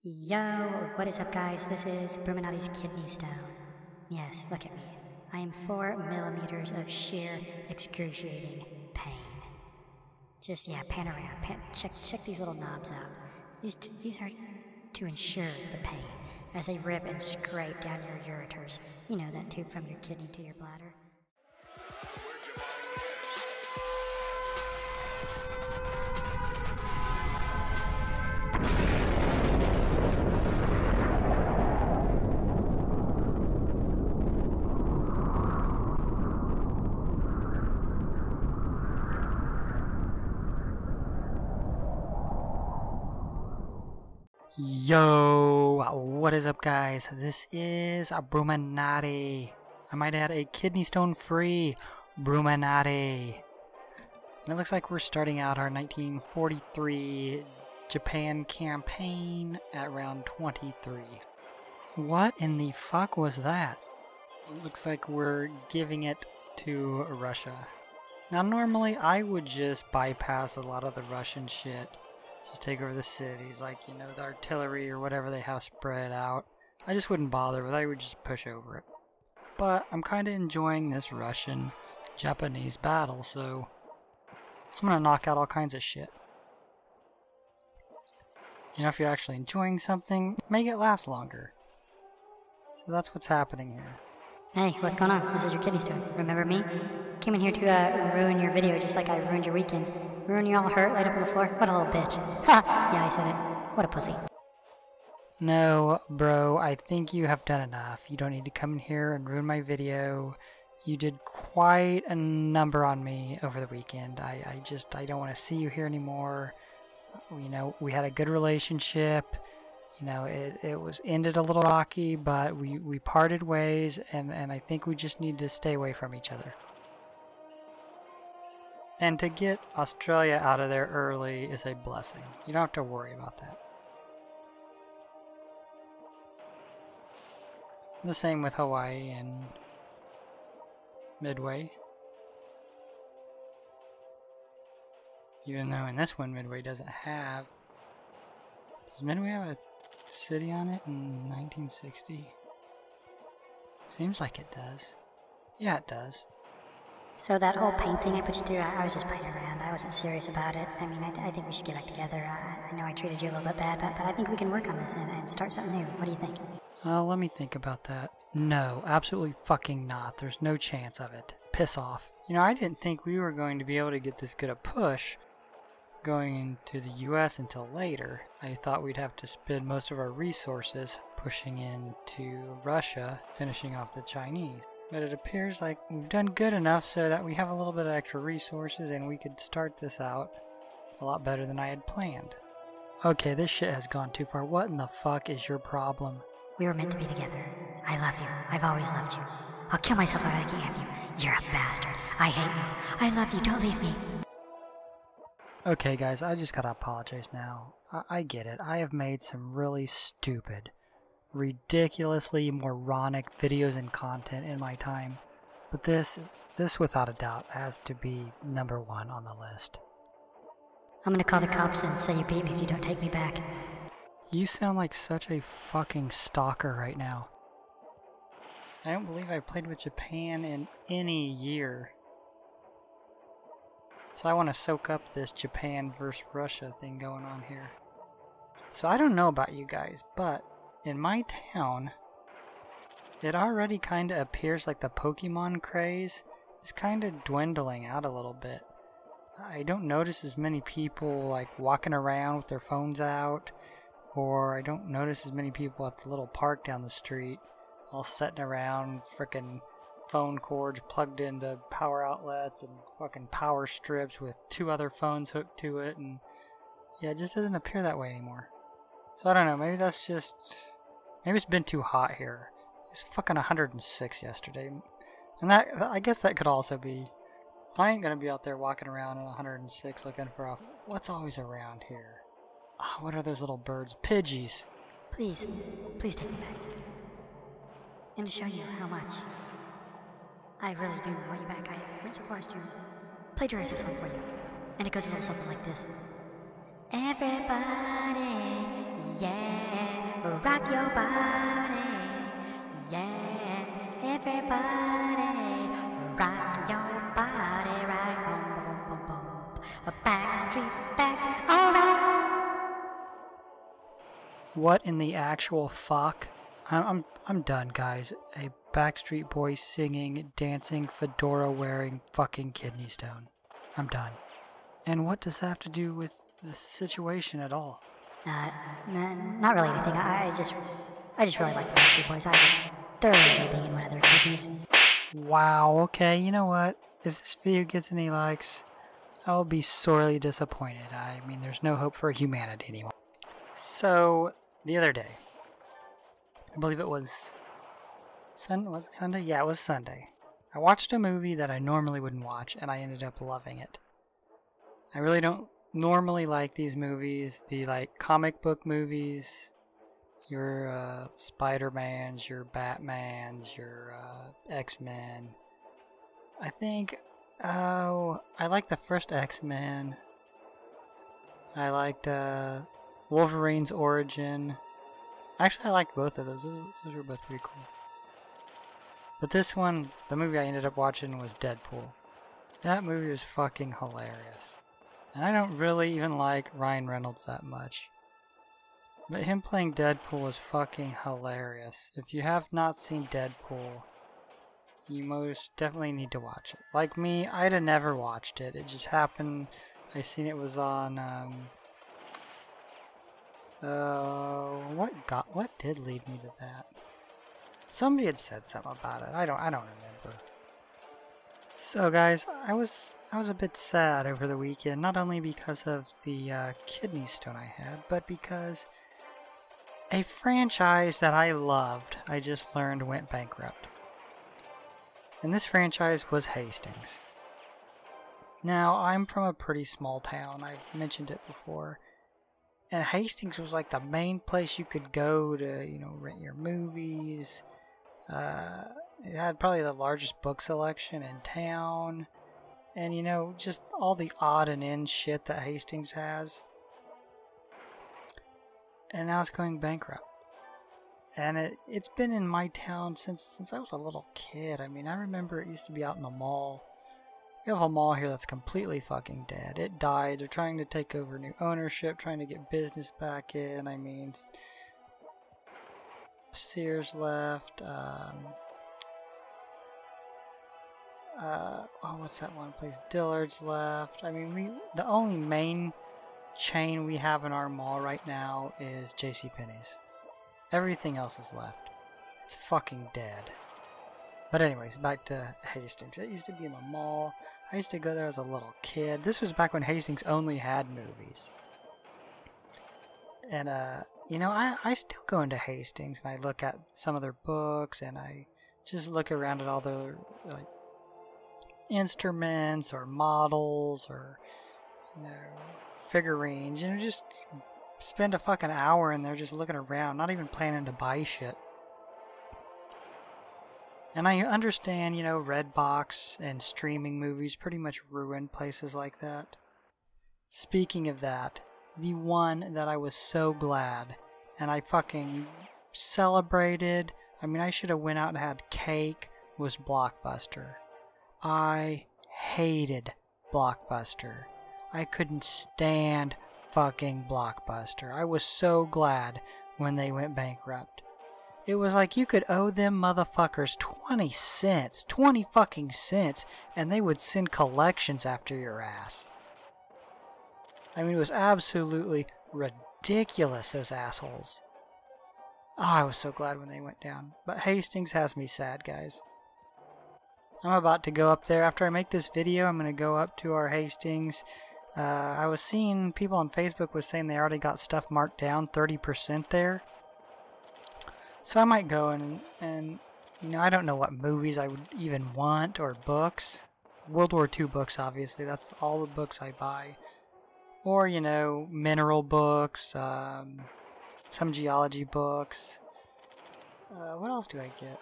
Yo, what is up guys? This is Bruchminati's kidney stone. Yes, look at me. I am 4 millimeters of sheer excruciating pain. Just, yeah, pan around. Check these little knobs out. These are to ensure the pain as they rip and scrape down your ureters. You know, that tube from your kidney to your bladder. Yo, what is up guys? This is Bruchminati. I might add a kidney stone free Bruchminati. And it looks like we're starting out our 1943 Japan campaign at round 23. What in the fuck was that? It looks like we're giving it to Russia. Now normally I would just bypass a lot of the Russian shit. Just take over the cities, like, you know, the artillery or whatever they have spread out. I just wouldn't bother with it, I would just push over it. But I'm kind of enjoying this Russian-Japanese battle, so I'm going to knock out all kinds of shit. You know, if you're actually enjoying something, make it last longer. So that's what's happening here. Hey, what's going on? This is your kidney stone. Remember me? I came in here to ruin your video just like I ruined your weekend. Ruin you all hurt, laid up on the floor? What a little bitch. Ha! Yeah, I said it. What a pussy. No, bro, I think you have done enough. You don't need to come in here and ruin my video. You did quite a number on me over the weekend. I don't want to see you here anymore. You know, we had a good relationship. You know, it was ended a little rocky, but we parted ways, and I think we just need to stay away from each other. And to get Australia out of there early is a blessing. You don't have to worry about that. The same with Hawaii and Midway. Even though in this one Midway doesn't have... Does Midway have a city on it in 1960? Seems like it does. Yeah, it does. So that whole pain thing I put you through, I was just playing around. I wasn't serious about it. I mean, I think we should get back together. I know I treated you a little bit bad, but I think we can work on this and start something new. What do you think? Let me think about that. No, absolutely fucking not. There's no chance of it. Piss off. You know, I didn't think we were going to be able to get this good a push going into the US until later. I thought we'd have to spend most of our resources pushing into Russia, finishing off the Chinese. But it appears like we've done good enough so that we have a little bit of extra resources and we could start this out a lot better than I had planned. Okay, this shit has gone too far. What in the fuck is your problem? We were meant to be together. I love you. I've always loved you. I'll kill myself if I can't have you. You're a bastard. I hate you. I love you. Don't leave me. Okay guys, I just gotta apologize now. I get it. I have made some really stupid, ridiculously moronic videos and content in my time, but this without a doubt has to be #1 on the list. I'm gonna call the cops and say you beat me if you don't take me back. You sound like such a fucking stalker right now. I don't believe I played with Japan in any year. So I want to soak up this Japan versus Russia thing going on here. So I don't know about you guys, but in my town, it already kind of appears like the Pokemon craze is kind of dwindling out a little bit. I don't notice as many people like walking around with their phones out, or I don't notice as many people at the little park down the street all sitting around frickin' phone cords plugged into power outlets and fucking power strips with 2 other phones hooked to it, and yeah, it just doesn't appear that way anymore. So I don't know, maybe that's just... maybe it's been too hot here. It's fucking 106 yesterday. And that, I guess that could also be... I ain't gonna be out there walking around in 106 looking for what's always around here. Oh, what are those little birds? Pidgeys. Please take me back. And to show you how much I really do want you back, I went so far as to plagiarize this one for you. And it goes a little something like this. Everybody, yeah, rock your body. Yeah, everybody, rock your body right. Boom, boom, boom, boom, boom. Backstreet's back, alright. What in the actual fuck? I'm done, guys. A Backstreet Boy singing, dancing, fedora wearing fucking kidney stone. I'm done. And what does that have to do with the situation at all? Not really anything. I just really like the Backstreet Boys. I thoroughly enjoy being in one of their kidneys. Wow, okay, you know what? If this video gets any likes, I will be sorely disappointed. I mean, there's no hope for humanity anymore. So, the other day, I believe it was was it Sunday? Yeah, it was Sunday. I watched a movie that I normally wouldn't watch, and I ended up loving it. I really don't normally like these movies, the like comic book movies, your Spider-Mans, your Batmans, your X-Men. I think, I liked the first X-Men. I liked Wolverine's origin. Actually, I liked both of those. Those were both pretty cool. But this one, the movie I ended up watching was Deadpool. That movie was fucking hilarious. And I don't really even like Ryan Reynolds that much. But him playing Deadpool was fucking hilarious. If you have not seen Deadpool, you most definitely need to watch it. Like me, I'd have never watched it. It just happened. I seen it was on, what did lead me to that? Somebody had said something about it. I don't remember. So guys, I was a bit sad over the weekend, not only because of the kidney stone I had, but because a franchise that I loved, I just learned went bankrupt. And this franchise was Hastings. Now, I'm from a pretty small town, I've mentioned it before. And Hastings was like the main place you could go to, you know, rent your movies. It had probably the largest book selection in town. And, you know, just all the odd and end shit that Hastings has. And now it's going bankrupt. And it's been in my town since I was a little kid. I mean, I remember it used to be out in the mall. We have a mall here that's completely fucking dead. It died. They're trying to take over new ownership, trying to get business back in. I mean, Sears left. What's that one place? Dillard's left. I mean, the only main chain we have in our mall right now is JCPenney's. Everything else is left. It's fucking dead. But anyways, back to Hastings. It used to be in the mall. I used to go there as a little kid. This was back when Hastings only had movies. And, you know, I still go into Hastings and I look at some of their books and I just look around at all their, like, instruments or models or, you know, figurines. You know, just spend a fucking hour in there just looking around, not even planning to buy shit. And I understand, you know, Redbox and streaming movies pretty much ruin places like that. Speaking of that, the one that I was so glad and I fucking celebrated, I mean, I should have went out and had cake, was Blockbuster. I hated Blockbuster. I couldn't stand fucking Blockbuster. I was so glad when they went bankrupt. It was like you could owe them motherfuckers 20 cents, 20 fucking cents, and they would send collections after your ass. I mean, it was absolutely ridiculous, those assholes. Oh, I was so glad when they went down. But Hastings has me sad, guys. I'm about to go up there. After I make this video, I'm going to go up to our Hastings. I was seeing people on Facebook was saying they already got stuff marked down 30% there. So I might go and you know, I don't know what movies I would even want or books. World War II books, obviously. That's all the books I buy. Or, you know, mineral books, some geology books. What else do I get?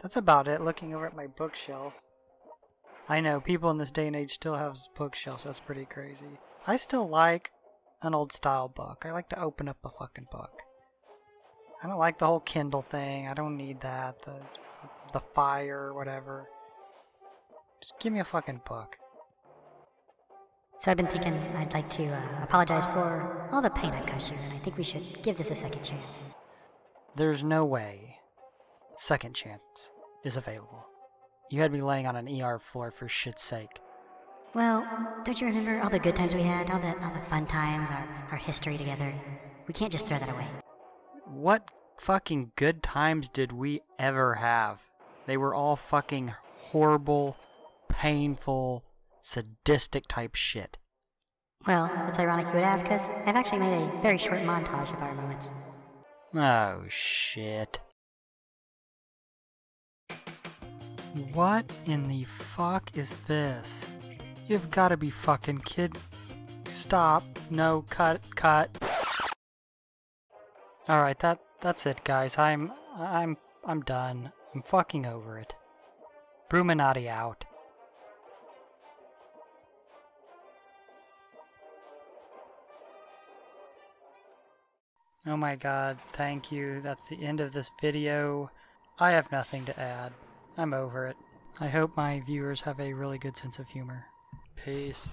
That's about it, looking over at my bookshelf. I know, people in this day and age still have bookshelves. That's pretty crazy. I still like an old style book. I like to open up a fucking book. I don't like the whole Kindle thing. I don't need that. The fire or whatever. Just give me a fucking book. So I've been thinking I'd like to apologize for all the pain I've caused you, and I think we should give this a second chance. There's no way second chance is available. You had me laying on an ER floor for shit's sake. Well, don't you remember all the good times we had? All the fun times, our history together? We can't just throw that away. What fucking good times did we ever have? They were all fucking horrible, painful, sadistic type shit. Well, it's ironic you would ask, because I've actually made a very short montage of our moments. Oh, shit. What in the fuck is this? You've gotta be fucking kidding. Stop. No, cut. Alright, that's it, guys. I'm done. I'm fucking over it. Bruchminati out. Oh my god, thank you. That's the end of this video. I have nothing to add. I'm over it. I hope my viewers have a really good sense of humor. Peace.